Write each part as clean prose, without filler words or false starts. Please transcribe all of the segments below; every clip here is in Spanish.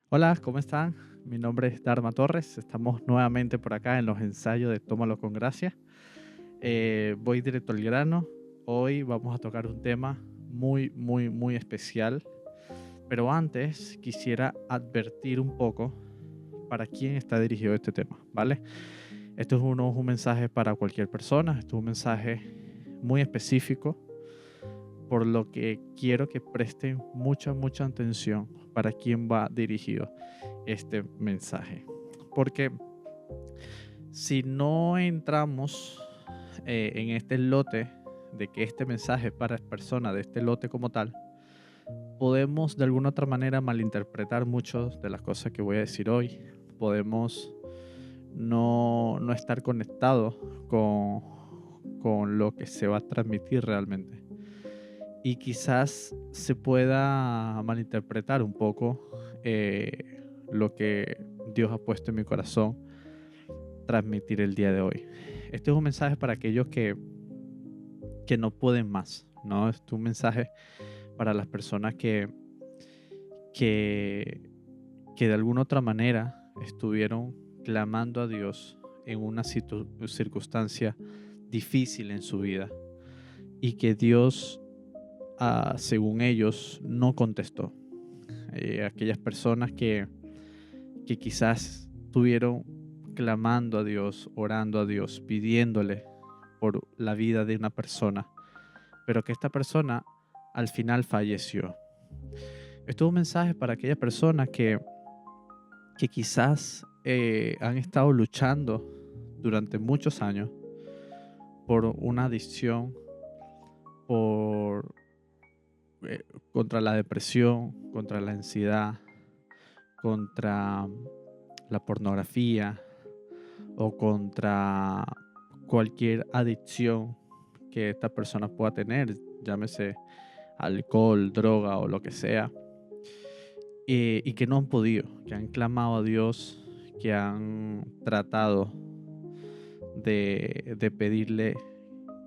Hola, ¿cómo están? Mi nombre es Darma Torres. Estamos nuevamente por acá en los ensayos de Tómalo con Gracia. Voy directo al grano. Hoy vamos a tocar un tema muy especial. Pero antes quisiera advertir un poco para quién está dirigido este tema, ¿vale? Esto es un mensaje para cualquier persona. Esto es un mensaje muy específico, por lo que quiero que presten mucha atención para quién va dirigido este mensaje. Porque si no entramos en este lote de que este mensaje es para personas de este lote como tal, podemos de alguna otra manera malinterpretar muchas de las cosas que voy a decir hoy. Podemos no estar conectados con lo que se va a transmitir realmente. Y quizás se pueda malinterpretar un poco lo que Dios ha puesto en mi corazón transmitir el día de hoy. Este es un mensaje para aquellos que no pueden más, ¿no? Este es un mensaje para las personas que, que de alguna otra manera estuvieron clamando a Dios en una circunstancia difícil en su vida y que Dios, según ellos, no contestó. Aquellas personas que quizás estuvieron clamando a Dios, orando a Dios, pidiéndole por la vida de una persona, pero que esta persona al final falleció. Esto es un mensaje para aquellas personas que quizás han estado luchando durante muchos años por una adicción, por, eh, contra la depresión, contra la ansiedad, contra la pornografía o contra cualquier adicción que esta persona pueda tener, llámese alcohol, droga o lo que sea, y que no han podido, que han clamado a Dios, que han tratado de pedirle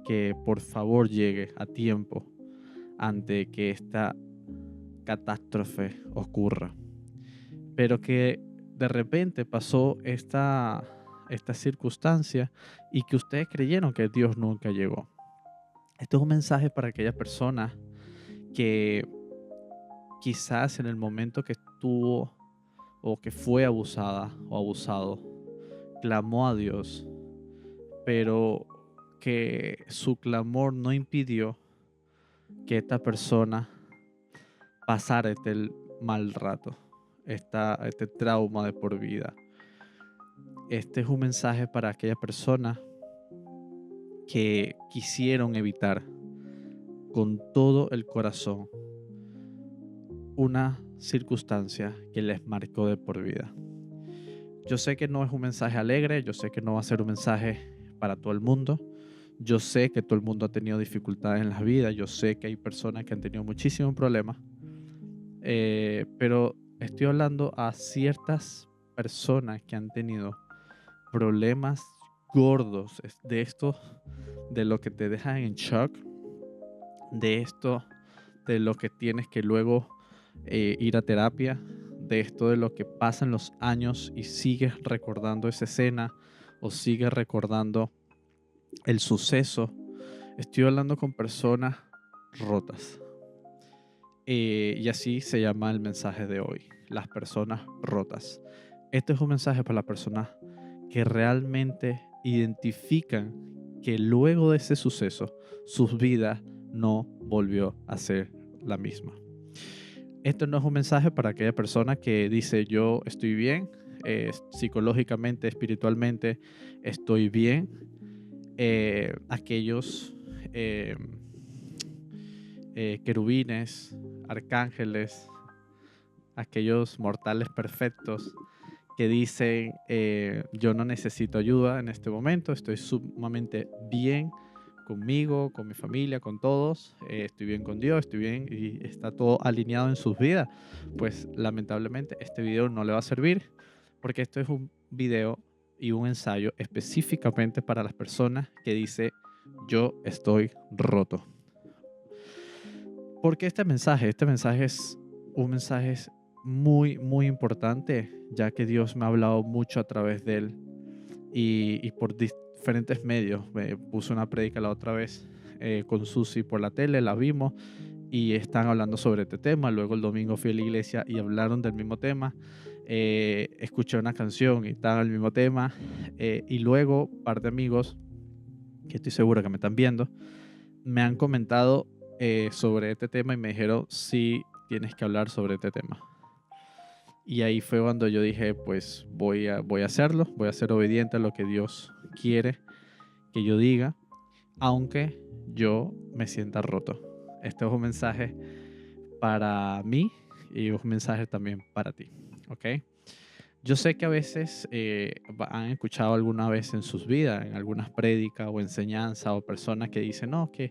que por favor llegue a tiempo antes que esta catástrofe ocurra. Pero que de repente pasó esta circunstancia y que ustedes creyeron que Dios nunca llegó. Esto es un mensaje para aquellas personas que quizás en el momento que estuvo o que fue abusada o abusado, clamó a Dios, pero que su clamor no impidió que esta persona pasara este mal rato, este trauma de por vida. Este es un mensaje para aquellas personas que quisieron evitar con todo el corazón una circunstancia que les marcó de por vida. Yo sé que no es un mensaje alegre, yo sé que no va a ser un mensaje para todo el mundo, yo sé que todo el mundo ha tenido dificultades en la vida, yo sé que hay personas que han tenido muchísimos problemas, pero estoy hablando a ciertas personas que han tenido problemas gordos, de estos, de lo que te dejan en shock, de esto, de lo que tienes que luego ir a terapia, de esto de lo que pasan los años y sigues recordando esa escena o sigues recordando el suceso. Estoy hablando con personas rotas. Y así se llama el mensaje de hoy, las personas rotas. Este es un mensaje para las personas que realmente identifican que luego de ese suceso, sus vidas no volvió a ser la misma. Esto no es un mensaje para aquella persona que dice yo estoy bien, psicológicamente, espiritualmente estoy bien. Aquellos eh, querubines, arcángeles, aquellos mortales perfectos que dicen yo no necesito ayuda en este momento, estoy sumamente bien conmigo, con mi familia, con todos, estoy bien con Dios, estoy bien y está todo alineado en sus vidas. Pues lamentablemente este video no le va a servir porque esto es un video y un ensayo específicamente para las personas que dice yo estoy roto. Porque este mensaje es un mensaje muy, muy importante, ya que Dios me ha hablado mucho a través de él y por diferentes medios. Me puse una prédica la otra vez con Susi por la tele, la vimos y están hablando sobre este tema. Luego el domingo fui a la iglesia y hablaron del mismo tema. Escuché una canción y estaban el mismo tema. Y luego un par de amigos, que estoy seguro que me están viendo, me han comentado sobre este tema y me dijeron, sí, tienes que hablar sobre este tema. Y ahí fue cuando yo dije, pues voy a hacerlo, voy a ser obediente a lo que Dios quiere que yo diga, aunque yo me sienta roto. Este es un mensaje para mí y un mensaje también para ti, ¿ok? Yo sé que a veces han escuchado alguna vez en sus vidas, en algunas prédicas o enseñanzas o personas que dicen, no, que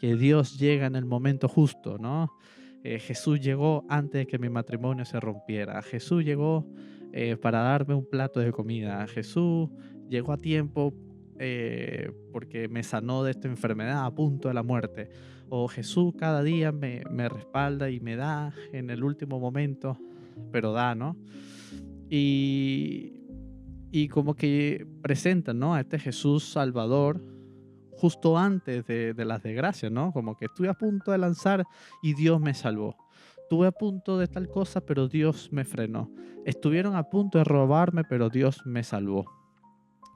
Dios llega en el momento justo, ¿no? Jesús llegó antes de que mi matrimonio se rompiera. Jesús llegó para darme un plato de comida. Jesús llegó a tiempo porque me sanó de esta enfermedad a punto de la muerte. O Jesús cada día me respalda y me da en el último momento, pero da, ¿no? Y, y como que presentan, ¿no? A este Jesús Salvador justo antes de las desgracias, ¿no? Como que estuve a punto de lanzar y Dios me salvó. Estuve a punto de tal cosa, pero Dios me frenó. Estuvieron a punto de robarme, pero Dios me salvó.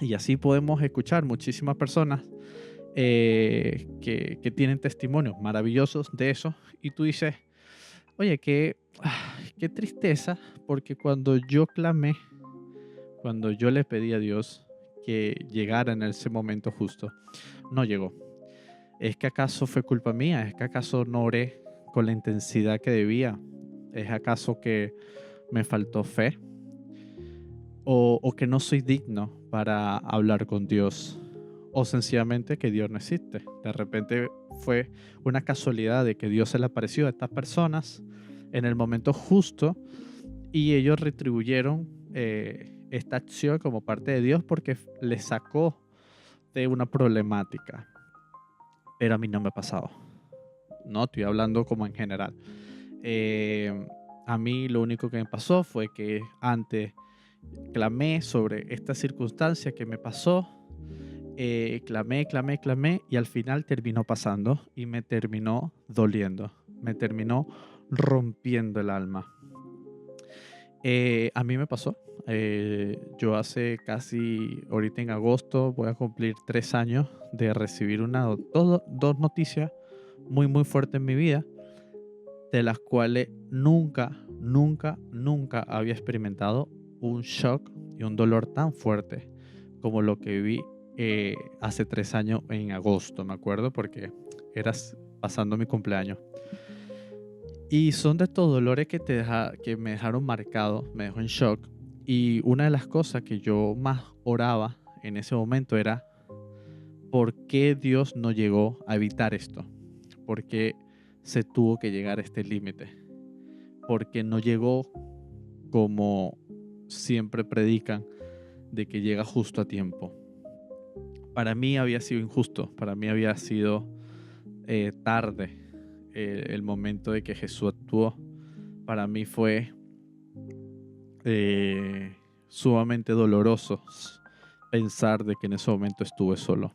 Y así podemos escuchar muchísimas personas que tienen testimonios maravillosos de eso. Y tú dices, oye, qué tristeza, porque cuando yo clamé, cuando yo le pedí a Dios que llegara en ese momento justo, no llegó. ¿Es que acaso fue culpa mía? ¿Es que acaso no oré con la intensidad que debía? ¿Es acaso que me faltó fe? ¿O que no soy digno para hablar con Dios? ¿O sencillamente que Dios no existe? De repente fue una casualidad de que Dios se le apareció a estas personas en el momento justo y ellos retribuyeron esta acción como parte de Dios porque les sacó de una problemática. Pero a mí no me ha pasado. No, estoy hablando como en general. Eh, a mí lo único que me pasó fue que antes clamé sobre esta circunstancia que me pasó. Clamé y al final terminó pasando y me terminó doliendo. Me terminó rompiendo el alma. A mí me pasó. Yo hace casi, ahorita en agosto, voy a cumplir 3 años de recibir dos noticias muy, muy fuertes en mi vida, de las cuales nunca había experimentado un shock y un dolor tan fuerte como lo que viví hace 3 años en agosto, me acuerdo, porque era pasando mi cumpleaños. Y son de estos dolores que me dejaron marcado, me dejó en shock. Y una de las cosas que yo más oraba en ese momento era, ¿por qué Dios no llegó a evitar esto? ¿Por qué se tuvo que llegar a este límite? ¿Por qué no llegó como siempre predican, de que llega justo a tiempo? Para mí había sido injusto, para mí había sido tarde el momento de que Jesús actuó. Para mí fue sumamente doloroso pensar de que en ese momento estuve solo.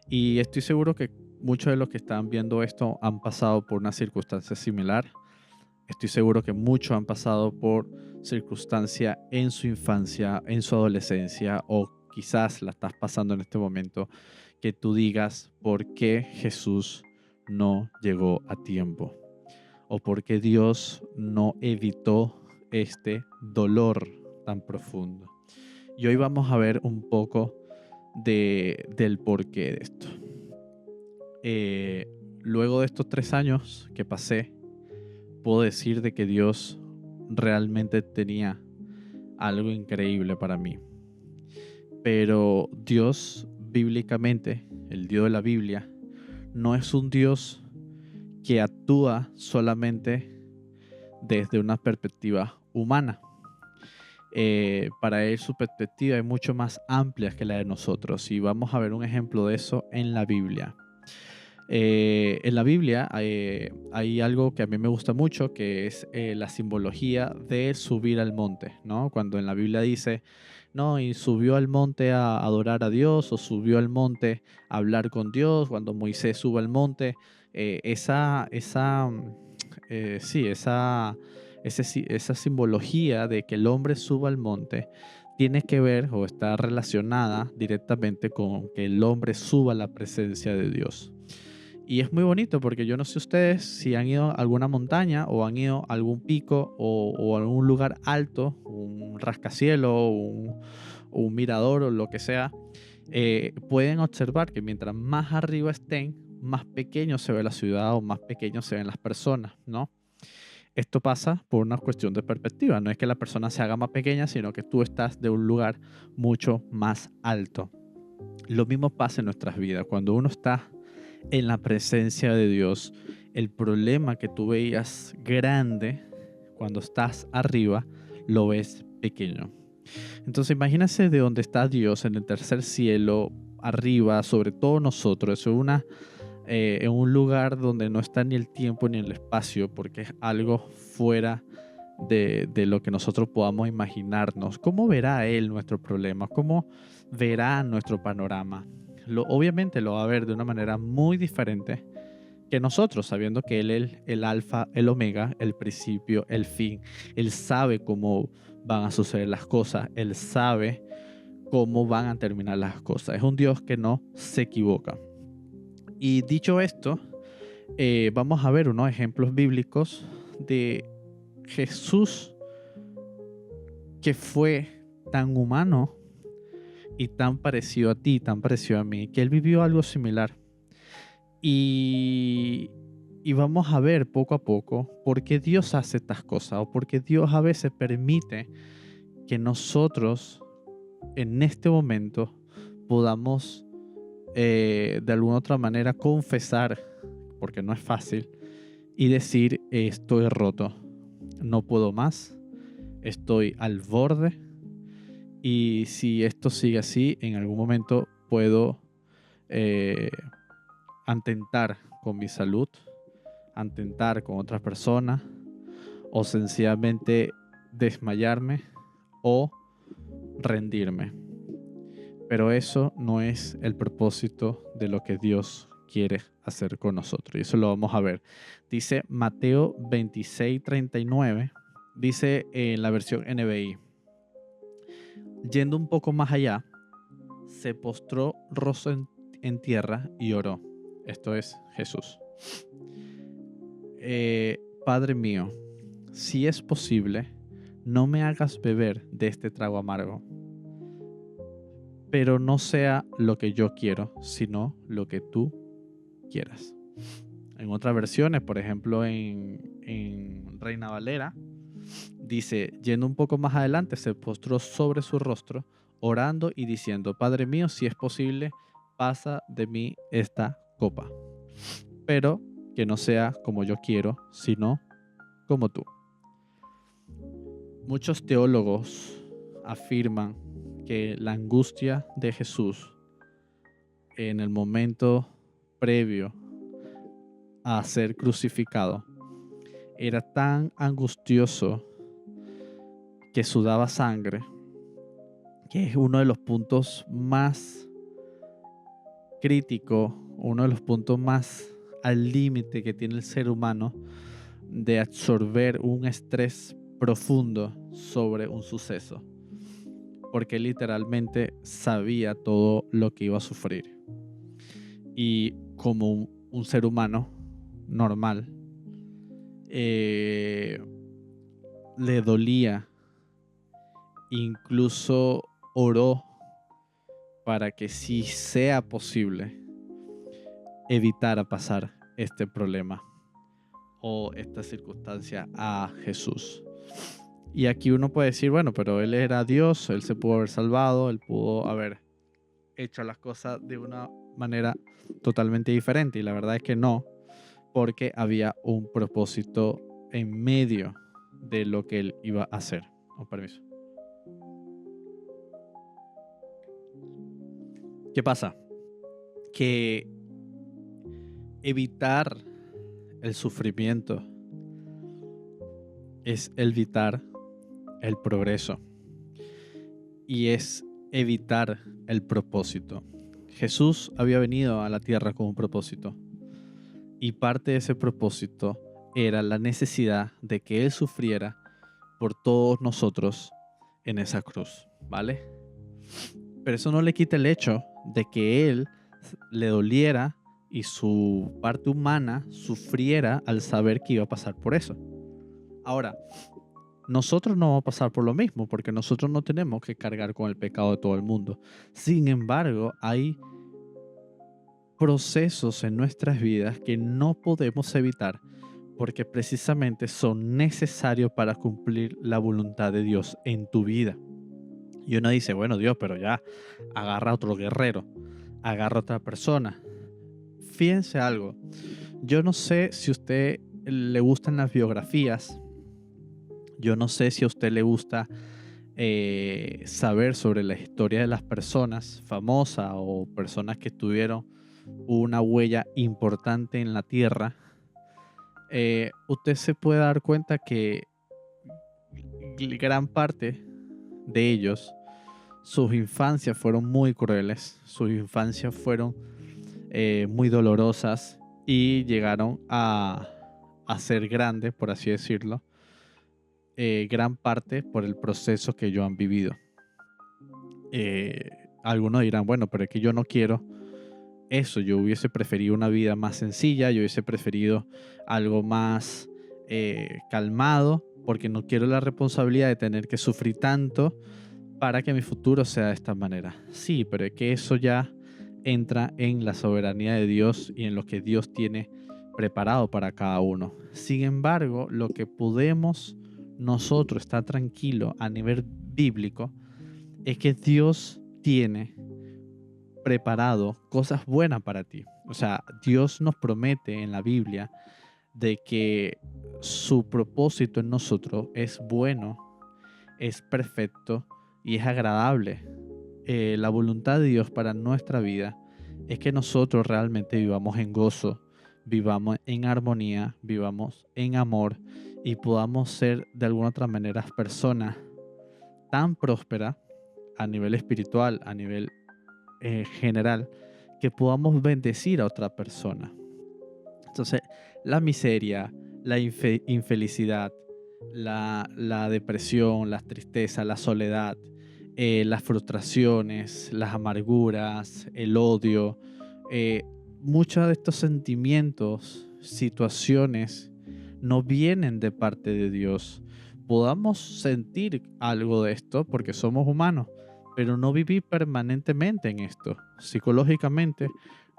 Y estoy seguro que muchos de los que están viendo esto han pasado por una circunstancia similar. Estoy seguro que muchos han pasado por circunstancia en su infancia, en su adolescencia, o quizás la estás pasando en este momento, que tú digas por qué Jesús no llegó a tiempo, o por qué Dios no evitó este dolor tan profundo. Y hoy vamos a ver un poco del porqué de esto. Luego de estos 3 años que pasé, puedo decir de que Dios realmente tenía algo increíble para mí. Pero Dios, bíblicamente, el Dios de la Biblia, no es un Dios que actúa solamente desde una perspectiva humana. Para él su perspectiva es mucho más amplia que la de nosotros y vamos a ver un ejemplo de eso en la Biblia. En la Biblia hay algo que a mí me gusta mucho, que es la simbología de subir al monte, ¿no? Cuando en la Biblia dice, no, y subió al monte a adorar a Dios, o subió al monte a hablar con Dios, cuando Moisés sube al monte, sí, esa simbología de que el hombre suba al monte tiene que ver o está relacionada directamente con que el hombre suba a la presencia de Dios. Y es muy bonito porque yo no sé ustedes si han ido a alguna montaña o han ido a algún pico o a algún lugar alto, un rascacielos o un mirador o lo que sea, pueden observar que mientras más arriba estén, más pequeño se ve la ciudad o más pequeño se ven las personas, ¿no? Esto pasa por una cuestión de perspectiva, no es que la persona se haga más pequeña, sino que tú estás de un lugar mucho más alto. Lo mismo pasa en nuestras vidas, cuando uno está en la presencia de Dios, el problema que tú veías grande cuando estás arriba, lo ves pequeño. Entonces imagínense de donde está Dios en el tercer cielo, arriba, sobre todo nosotros, en un lugar donde no está ni el tiempo ni el espacio, porque es algo fuera de lo que nosotros podamos imaginarnos. ¿Cómo verá Él nuestro problema? ¿Cómo verá nuestro panorama? Obviamente lo va a ver de una manera muy diferente que nosotros, sabiendo que Él es el alfa, el omega, el principio, el fin. Él sabe cómo van a suceder las cosas. Él sabe cómo van a terminar las cosas. Es un Dios que no se equivoca. Y dicho esto, vamos a ver unos ejemplos bíblicos de Jesús que fue tan humano y tan parecido a ti, tan parecido a mí, que Él vivió algo similar. Y, y vamos a ver poco a poco por qué Dios hace estas cosas o por qué Dios a veces permite que nosotros en este momento podamos de alguna otra manera confesar, porque no es fácil, y decir estoy roto, no puedo más, estoy al borde y si esto sigue así, en algún momento puedo eh, atentar con mi salud, atentar con otras personas o sencillamente desmayarme o rendirme. Pero eso no es el propósito de lo que Dios quiere hacer con nosotros. Y eso lo vamos a ver. Dice Mateo 26:39, dice en la versión NBI, yendo un poco más allá, se postró rostro en tierra y oró. Esto es Jesús. Padre mío, si es posible, no me hagas beber de este trago amargo, pero no sea lo que yo quiero, sino lo que tú quieras. En otras versiones, por ejemplo en Reina Valera, dice, yendo un poco más adelante, se postró sobre su rostro, orando y diciendo, Padre mío, si es posible, pasa de mí esta copa, pero que no sea como yo quiero, sino como tú. Muchos teólogos afirman que la angustia de Jesús en el momento previo a ser crucificado era tan angustioso que sudaba sangre, que es uno de los puntos más críticos, uno de los puntos más al límite que tiene el ser humano de absorber un estrés profundo sobre un suceso, porque literalmente sabía todo lo que iba a sufrir. Y como un ser humano normal, le dolía, incluso oró para que si sea posible evitara pasar este problema o esta circunstancia a Jesús. Y aquí uno puede decir, bueno, pero Él era Dios, Él se pudo haber salvado, Él pudo haber hecho las cosas de una manera totalmente diferente. Y la verdad es que no, porque había un propósito en medio de lo que Él iba a hacer. Con permiso. ¿Qué pasa? Que Evitar el sufrimiento es evitar el progreso y es evitar el propósito. Jesús había venido a la tierra con un propósito y parte de ese propósito era la necesidad de que Él sufriera por todos nosotros en esa cruz, ¿vale? Pero eso no le quita el hecho de que Él le doliera y su parte humana sufriera al saber que iba a pasar por eso. Ahora, nosotros no vamos a pasar por lo mismo porque nosotros no tenemos que cargar con el pecado de todo el mundo. Sin embargo, hay procesos en nuestras vidas que no podemos evitar porque precisamente son necesarios para cumplir la voluntad de Dios en tu vida. Y uno dice, bueno, Dios, pero ya agarra a otro guerrero, agarra a otra persona. Fíjense algo, yo no sé si a usted le gustan las biografías, yo no sé si a usted le gusta saber sobre la historia de las personas famosas o personas que tuvieron una huella importante en la tierra. Usted se puede dar cuenta que gran parte de ellos, sus infancias fueron muy crueles, sus infancias fueron muy dolorosas y llegaron a ser grandes, por así decirlo, gran parte por el proceso que ellos han vivido. Algunos dirán, bueno, pero es que yo no quiero eso, yo hubiese preferido una vida más sencilla, yo hubiese preferido algo más calmado, porque no quiero la responsabilidad de tener que sufrir tanto para que mi futuro sea de esta manera. Sí, pero es que eso ya entra en la soberanía de Dios y en lo que Dios tiene preparado para cada uno. Sin embargo, lo que podemos nosotros estar tranquilos a nivel bíblico es que Dios tiene preparado cosas buenas para ti. O sea, Dios nos promete en la Biblia de que su propósito en nosotros es bueno, es perfecto y es agradable. La voluntad de Dios para nuestra vida es que nosotros realmente vivamos en gozo, vivamos en armonía, vivamos en amor y podamos ser de alguna otra manera personas tan prósperas a nivel espiritual, a nivel general, que podamos bendecir a otra persona. Entonces, la miseria, la infelicidad, la depresión, la tristeza, la soledad, las frustraciones, las amarguras, el odio, eh, muchos de estos sentimientos, situaciones, no vienen de parte de Dios. Podamos sentir algo de esto porque somos humanos, pero no vivir permanentemente en esto. Psicológicamente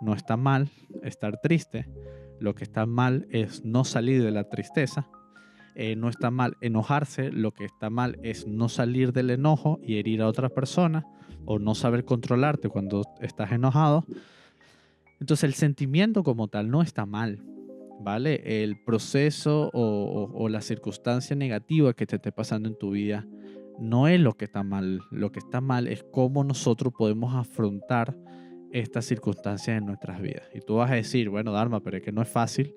no está mal estar triste, lo que está mal es no salir de la tristeza. No está mal enojarse, lo que está mal es no salir del enojo y herir a otra persona o no saber controlarte cuando estás enojado. Entonces el sentimiento como tal no está mal, ¿vale? El proceso o la circunstancia negativa que te esté pasando en tu vida no es lo que está mal. Lo que está mal es cómo nosotros podemos afrontar estas circunstancias en nuestras vidas. Y tú vas a decir, bueno, Dharma, pero es que no es fácil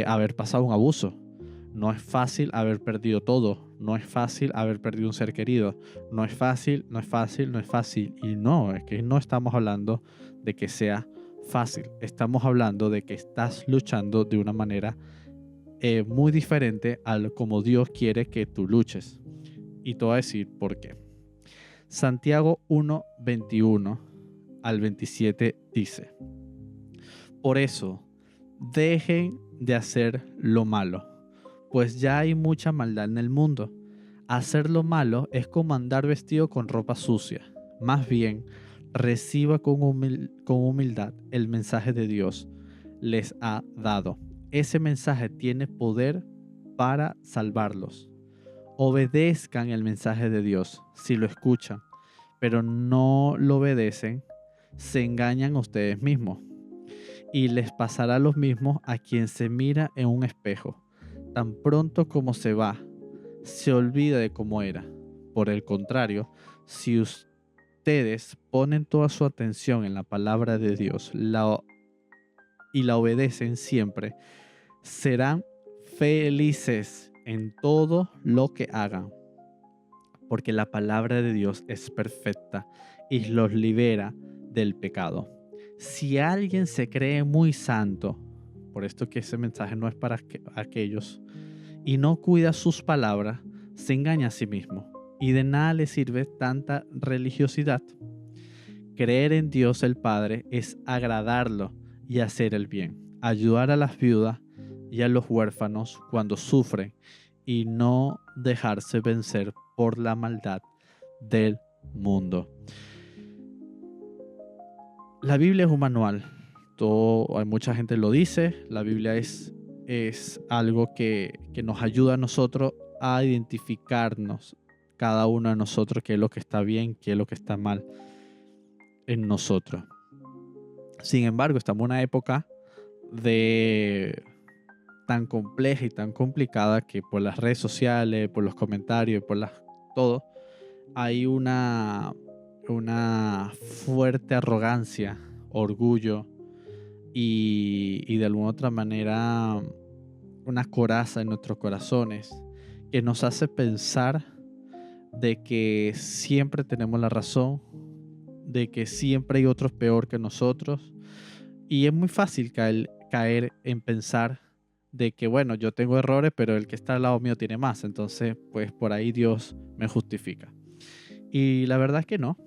haber pasado un abuso. No es fácil haber perdido todo. No es fácil haber perdido un ser querido. No es fácil, no es fácil, no es fácil. Y no, es que no estamos hablando de que sea fácil. Estamos hablando de que estás luchando de una manera muy diferente a como Dios quiere que tú luches. Y te voy a decir por qué. Santiago 1, 21 al 27 dice: por eso, dejen de hacer lo malo, pues ya hay mucha maldad en el mundo. Hacer lo malo es como andar vestido con ropa sucia. Más bien, reciba con humildad el mensaje de Dios les ha dado. Ese mensaje tiene poder para salvarlos. Obedezcan el mensaje de Dios si lo escuchan, pero no lo obedecen, se engañan ustedes mismos. Y les pasará lo mismo a quien se mira en un espejo. Tan pronto como se va, se olvida de cómo era. Por el contrario, si ustedes ponen toda su atención en la palabra de Dios, la y la obedecen siempre, serán felices en todo lo que hagan, porque la palabra de Dios es perfecta y los libera del pecado. Si alguien se cree muy santo, por esto que ese mensaje no es para aquellos, y no cuida sus palabras, se engaña a sí mismo, y de nada le sirve tanta religiosidad. Creer en Dios el Padre es agradarlo y hacer el bien, ayudar a las viudas y a los huérfanos cuando sufren y no dejarse vencer por la maldad del mundo. La Biblia es un manual. Hay mucha gente lo dice. La Biblia es algo que nos ayuda a nosotros a identificarnos, cada uno de nosotros, qué es lo que está bien, qué es lo que está mal en nosotros. Sin embargo, estamos en una época tan compleja y tan complicada que por las redes sociales, por los comentarios, todo, hay una fuerte arrogancia, orgullo y de alguna otra manera una coraza en nuestros corazones que nos hace pensar de que siempre tenemos la razón, de que siempre hay otros peor que nosotros, y es muy fácil caer en pensar de que, bueno, yo tengo errores, pero el que está al lado mío tiene más, entonces pues por ahí Dios me justifica. Y la verdad es que no.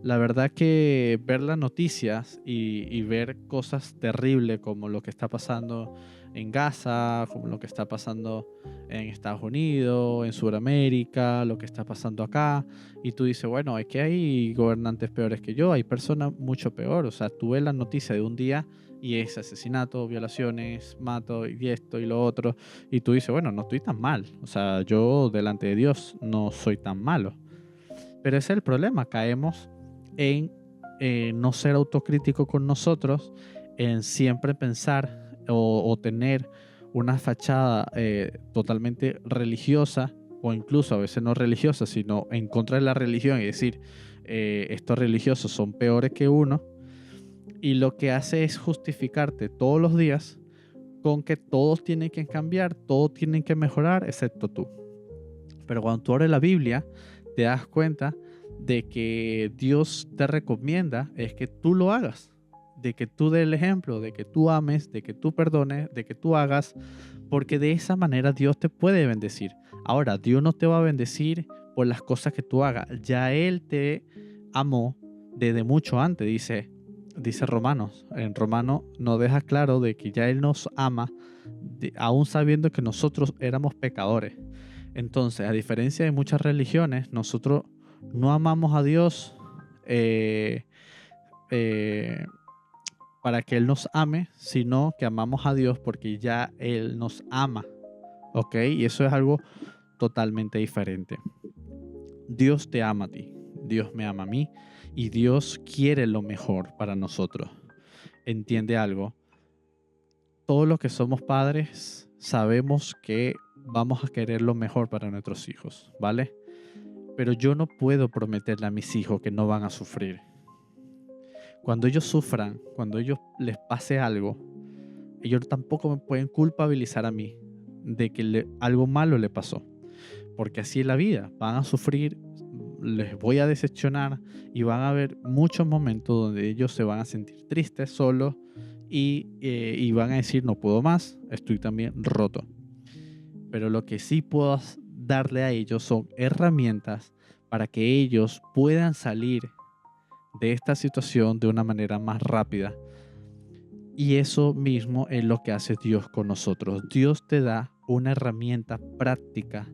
La verdad que ver las noticias y ver cosas terribles como lo que está pasando en Gaza, como lo que está pasando en Estados Unidos, en Sudamérica, lo que está pasando acá, y tú dices, bueno, es que hay gobernantes peores que yo, hay personas mucho peor. O sea, tú ves la noticia de un día y es asesinato, violaciones, mato y esto y lo otro, y tú dices, bueno, no estoy tan mal. O sea, yo delante de Dios no soy tan malo. Pero ese es el problema, caemos en no ser autocrítico con nosotros, en siempre pensar o tener una fachada totalmente religiosa, o incluso a veces no religiosa, sino en contra de la religión, y decir, estos religiosos son peores que uno, y lo que hace es justificarte todos los días con que todos tienen que cambiar, todos tienen que mejorar, excepto tú. Pero cuando tú abres la Biblia, te das cuenta de que Dios te recomienda es que tú lo hagas, de que tú des el ejemplo, de que tú ames, de que tú perdones, de que tú hagas, porque de esa manera Dios te puede bendecir. Ahora, Dios no te va a bendecir por las cosas que tú hagas. Ya Él te amó desde mucho antes, dice Romanos. En Romanos nos deja claro de que ya Él nos ama, aún sabiendo que nosotros éramos pecadores. Entonces, a diferencia de muchas religiones, nosotros no amamos a Dios eh, eh, para que Él nos ame, sino que amamos a Dios porque ya Él nos ama. ¿Ok? Y eso es algo totalmente diferente. Dios te ama a ti, Dios me ama a mí y Dios quiere lo mejor para nosotros. ¿Entiende algo? Todos los que somos padres sabemos que vamos a querer lo mejor para nuestros hijos, ¿vale? Pero yo no puedo prometerle a mis hijos que no van a sufrir. Cuando ellos sufran, cuando ellos les pase algo, ellos tampoco me pueden culpabilizar a mí de que algo malo le pasó. Porque así es la vida. Van a sufrir, les voy a decepcionar y van a haber muchos momentos donde ellos se van a sentir tristes, solos y van a decir no puedo más, estoy también roto. Pero lo que sí puedo darle a ellos son herramientas para que ellos puedan salir de esta situación de una manera más rápida. Y eso mismo es lo que hace Dios con nosotros. Dios te da una herramienta práctica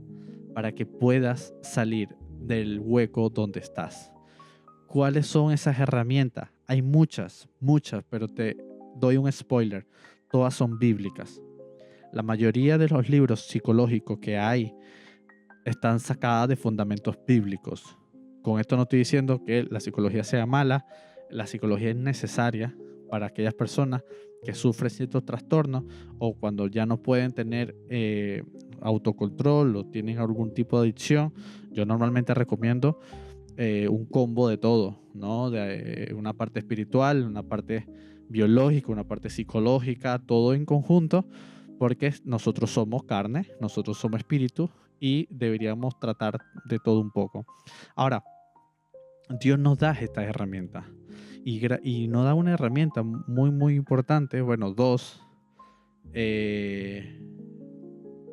para que puedas salir del hueco donde estás. ¿Cuáles son esas herramientas? Hay muchas, pero te doy un spoiler. Todas son bíblicas. La mayoría de los libros psicológicos que hay están sacadas de fundamentos bíblicos. Con esto no estoy diciendo que la psicología sea mala. La psicología es necesaria para aquellas personas que sufren ciertos trastornos o cuando ya no pueden tener autocontrol o tienen algún tipo de adicción. Yo normalmente recomiendo un combo de todo, ¿no? De una parte espiritual, una parte biológica, una parte psicológica, todo en conjunto, porque nosotros somos carne, nosotros somos espíritu y deberíamos tratar de todo un poco. Ahora, Dios nos da estas herramientas y nos da una herramienta muy, muy importante, bueno, dos, que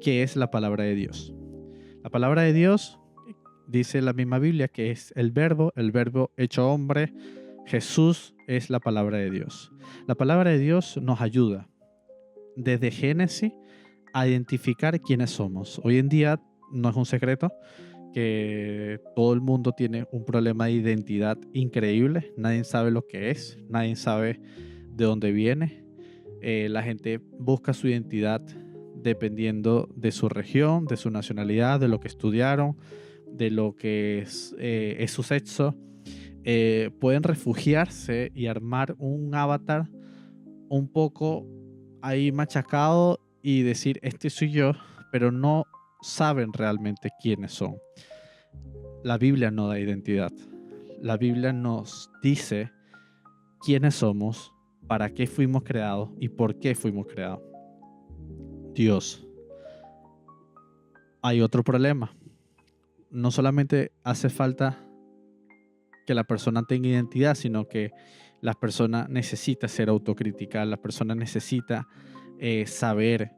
es la palabra de Dios. La palabra de Dios dice la misma Biblia que es el verbo hecho hombre. Jesús es la palabra de Dios. La palabra de Dios nos ayuda desde Génesis a identificar quiénes somos. Hoy en día no es un secreto que todo el mundo tiene un problema de identidad increíble. Nadie sabe lo que es, nadie sabe de dónde viene. La gente busca su identidad dependiendo de su región, de su nacionalidad, de lo que estudiaron, de lo que es su sexo. Pueden refugiarse y armar un avatar un poco ahí machacado y decir, este soy yo, pero no saben realmente quiénes son. La Biblia no da identidad. La Biblia nos dice quiénes somos, para qué fuimos creados y por qué fuimos creados. Dios. Hay otro problema. No solamente hace falta que la persona tenga identidad, sino que la persona necesita ser autocrítica, la persona necesita saber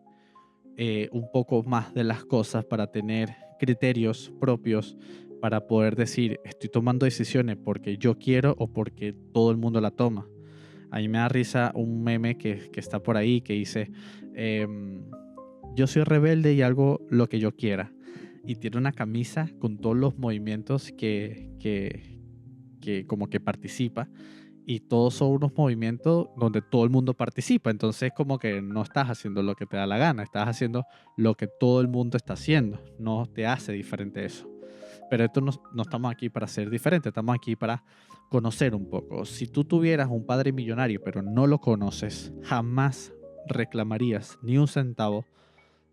un poco más de las cosas para tener criterios propios, para poder decir, estoy tomando decisiones porque yo quiero o porque todo el mundo la toma. A mí me da risa un meme que está por ahí que dice, yo soy rebelde y hago lo que yo quiera. Y tiene una camisa con todos los movimientos que como que participa. Y todos son unos movimientos donde todo el mundo participa. Entonces como que no estás haciendo lo que te da la gana, estás haciendo lo que todo el mundo está haciendo. No te hace diferente eso. Pero esto no estamos aquí para ser diferentes, estamos aquí para conocer un poco. Si tú tuvieras un padre millonario pero no lo conoces, jamás reclamarías ni un centavo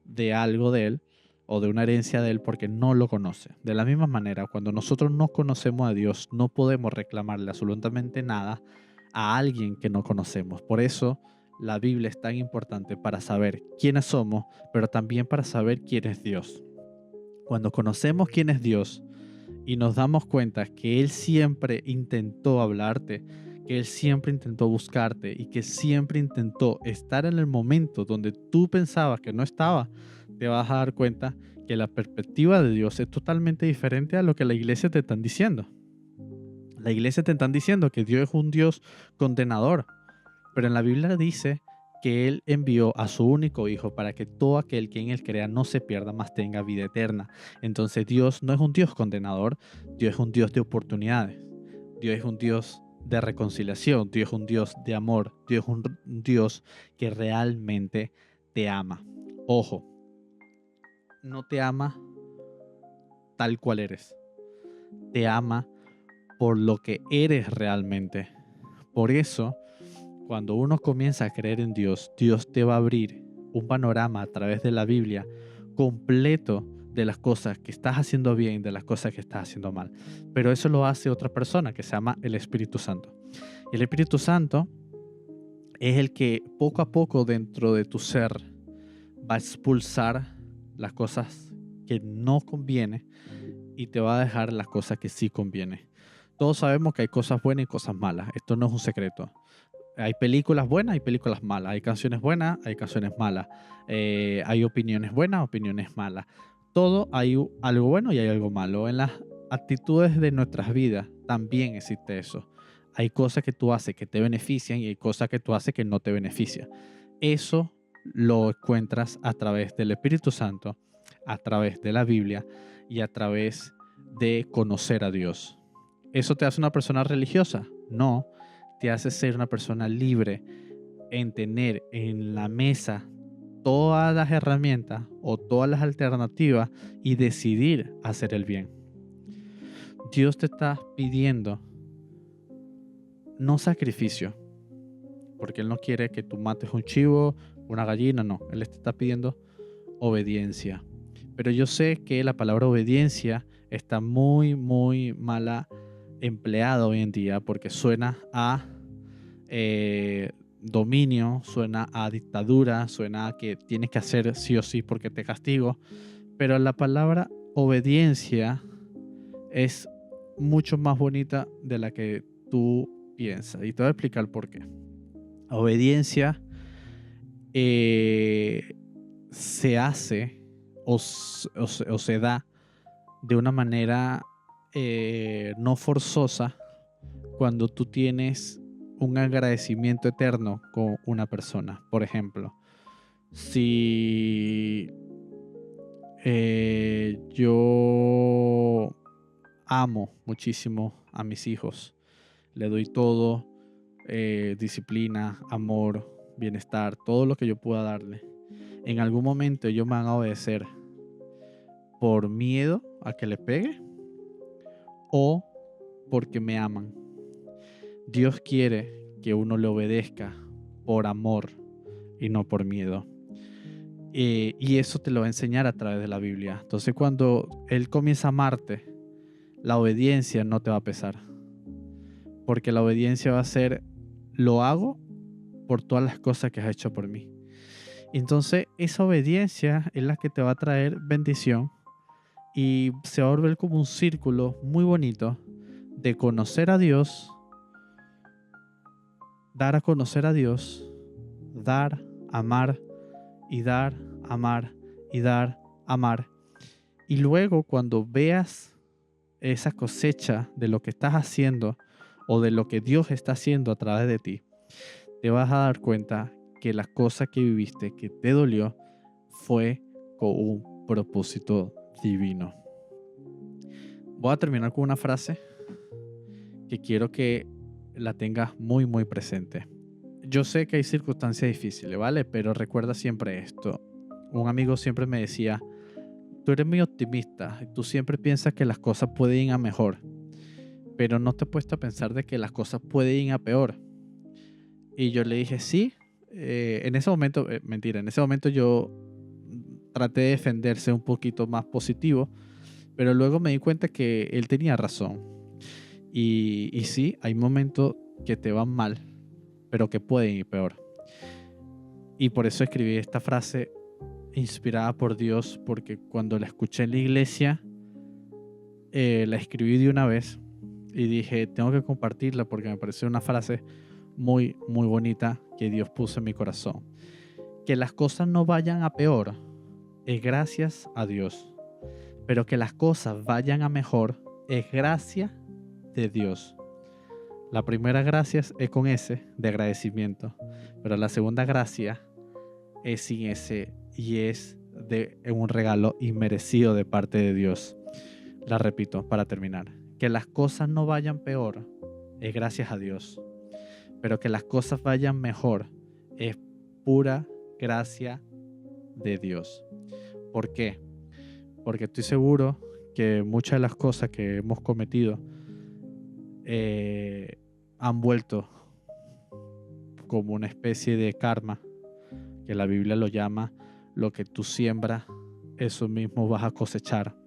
de algo de él o de una herencia de él porque no lo conoce. De la misma manera, cuando nosotros no conocemos a Dios, no podemos reclamarle absolutamente nada a alguien que no conocemos. Por eso la Biblia es tan importante para saber quiénes somos, pero también para saber quién es Dios. Cuando conocemos quién es Dios y nos damos cuenta que Él siempre intentó hablarte, que Él siempre intentó buscarte y que siempre intentó estar en el momento donde tú pensabas que no estaba, te vas a dar cuenta que la perspectiva de Dios es totalmente diferente a lo que la iglesia te están diciendo. La iglesia te están diciendo que Dios es un Dios condenador, pero en la Biblia dice que Él envió a su único Hijo para que todo aquel que en Él crea no se pierda, mas tenga vida eterna. Entonces Dios no es un Dios condenador, Dios es un Dios de oportunidades, Dios es un Dios de reconciliación, Dios es un Dios de amor, Dios es un Dios que realmente te ama. Ojo, no te ama tal cual eres, te ama por lo que eres realmente. Por eso, cuando uno comienza a creer en Dios, Dios te va a abrir un panorama a través de la Biblia completo de las cosas que estás haciendo bien y de las cosas que estás haciendo mal. Pero eso lo hace otra persona que se llama el Espíritu Santo. Y el Espíritu Santo es el que poco a poco dentro de tu ser va a expulsar las cosas que no conviene y te va a dejar las cosas que sí conviene. Todos sabemos que hay cosas buenas y cosas malas. Esto no es un secreto. Hay películas buenas y películas malas. Hay canciones buenas, hay canciones malas. Hay opiniones buenas, opiniones malas. Todo hay algo bueno y hay algo malo. En las actitudes de nuestras vidas también existe eso. Hay cosas que tú haces que te benefician y hay cosas que tú haces que no te benefician. Eso lo encuentras a través del Espíritu Santo, a través de la Biblia y a través de conocer a Dios. ¿Eso te hace una persona religiosa? No, te hace ser una persona libre en tener en la mesa todas las herramientas o todas las alternativas y decidir hacer el bien. Dios te está pidiendo no sacrificio, porque Él no quiere que tú mates un chivo, una gallina, no. Él te está pidiendo obediencia. Pero yo sé que la palabra obediencia está muy, muy mala empleada hoy en día porque suena a dominio, suena a dictadura, suena a que tienes que hacer sí o sí porque te castigo, pero la palabra obediencia es mucho más bonita de la que tú piensas. Y te voy a explicar por qué. Obediencia eh, se hace o se da de una manera no forzosa cuando tú tienes un agradecimiento eterno con una persona. Por ejemplo, si yo amo muchísimo a mis hijos, le doy todo, disciplina, amor, bienestar, todo lo que yo pueda darle. En algún momento ellos me van a obedecer por miedo a que le pegue o porque me aman. Dios quiere que uno le obedezca por amor y no por miedo. Y eso te lo va a enseñar a través de la Biblia. Entonces cuando Él comienza a amarte, la obediencia no te va a pesar. Porque la obediencia va a ser, lo hago por todas las cosas que has hecho por mí. Entonces esa obediencia es la que te va a traer bendición y se va a volver como un círculo muy bonito de conocer a Dios, dar a conocer a Dios, dar, amar y dar, amar y dar, amar. Y luego cuando veas esa cosecha de lo que estás haciendo o de lo que Dios está haciendo a través de ti, te vas a dar cuenta que la cosa que viviste, que te dolió, fue con un propósito divino. Voy a terminar con una frase que quiero que la tengas muy, muy presente. Yo sé que hay circunstancias difíciles, ¿vale? Pero recuerda siempre esto. Un amigo siempre me decía, tú eres muy optimista, tú siempre piensas que las cosas pueden ir a mejor, pero no te has puesto a pensar de que las cosas pueden ir a peor. Y yo le dije, sí, en ese momento, mentira, en ese momento yo traté de defenderse un poquito más positivo, pero luego me di cuenta que él tenía razón. Y sí, hay momentos que te van mal, pero que pueden ir peor. Y por eso escribí esta frase inspirada por Dios, porque cuando la escuché en la iglesia, la escribí de una vez y dije, tengo que compartirla porque me pareció una frase muy, muy bonita que Dios puso en mi corazón. Que las cosas no vayan a peor es gracias a Dios, pero que las cosas vayan a mejor es gracia de Dios. La primera gracia es con S de agradecimiento, pero la segunda gracia es sin S y es de un regalo inmerecido de parte de Dios. La repito para terminar. Que las cosas no vayan peor es gracias a Dios, pero que las cosas vayan mejor es pura gracia de Dios. ¿Por qué? Porque estoy seguro que muchas de las cosas que hemos cometido han vuelto como una especie de karma, que la Biblia lo llama lo que tú siembras, eso mismo vas a cosechar.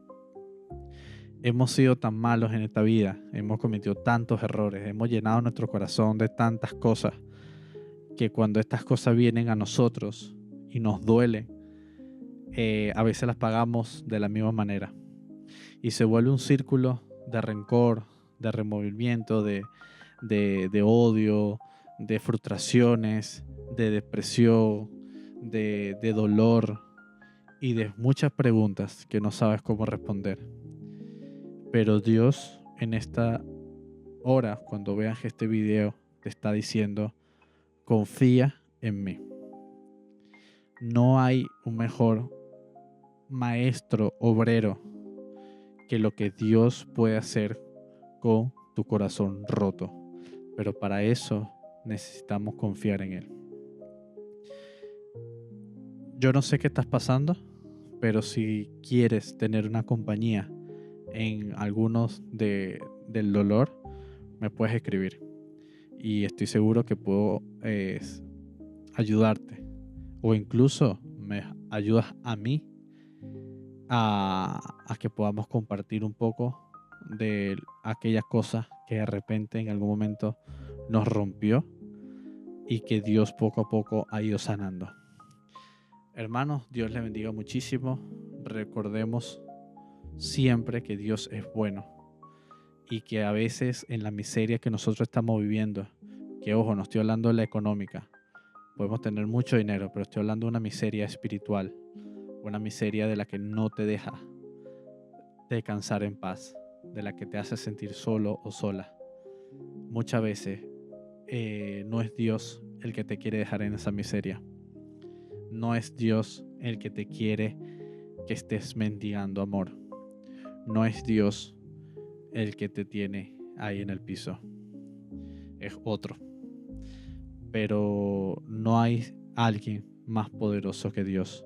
Hemos sido tan malos en esta vida, hemos cometido tantos errores, hemos llenado nuestro corazón de tantas cosas, que cuando estas cosas vienen a nosotros y nos duelen, a veces las pagamos de la misma manera. Y se vuelve un círculo de rencor, de removimiento, de odio, de frustraciones, de depresión, de dolor y de muchas preguntas que no sabes cómo responder. Pero Dios en esta hora, cuando veas este video, te está diciendo, confía en mí. No hay un mejor maestro obrero que lo que Dios puede hacer con tu corazón roto. Pero para eso necesitamos confiar en Él. Yo no sé qué estás pasando, pero si quieres tener una compañía en algunos del dolor, me puedes escribir. Y estoy seguro que puedo ayudarte. O incluso me ayudas a mí a que podamos compartir un poco de aquellas cosas que de repente en algún momento nos rompió y que Dios poco a poco ha ido sanando. Hermanos, Dios les bendiga muchísimo. Recordemos siempre que Dios es bueno y que a veces en la miseria que nosotros estamos viviendo, que ojo, no estoy hablando de la económica, podemos tener mucho dinero, pero estoy hablando de una miseria espiritual, una miseria de la que no te deja descansar en paz, de la que te hace sentir solo o sola. Muchas veces no es Dios el que te quiere dejar en esa miseria. No es Dios el que te quiere que estés mendigando amor. No es Dios el que te tiene ahí en el piso. Es otro. Pero no hay alguien más poderoso que Dios.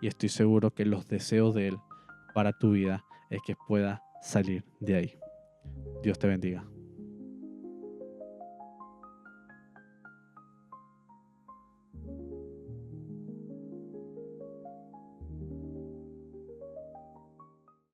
Y estoy seguro que los deseos de Él para tu vida es que puedas salir de ahí. Dios te bendiga.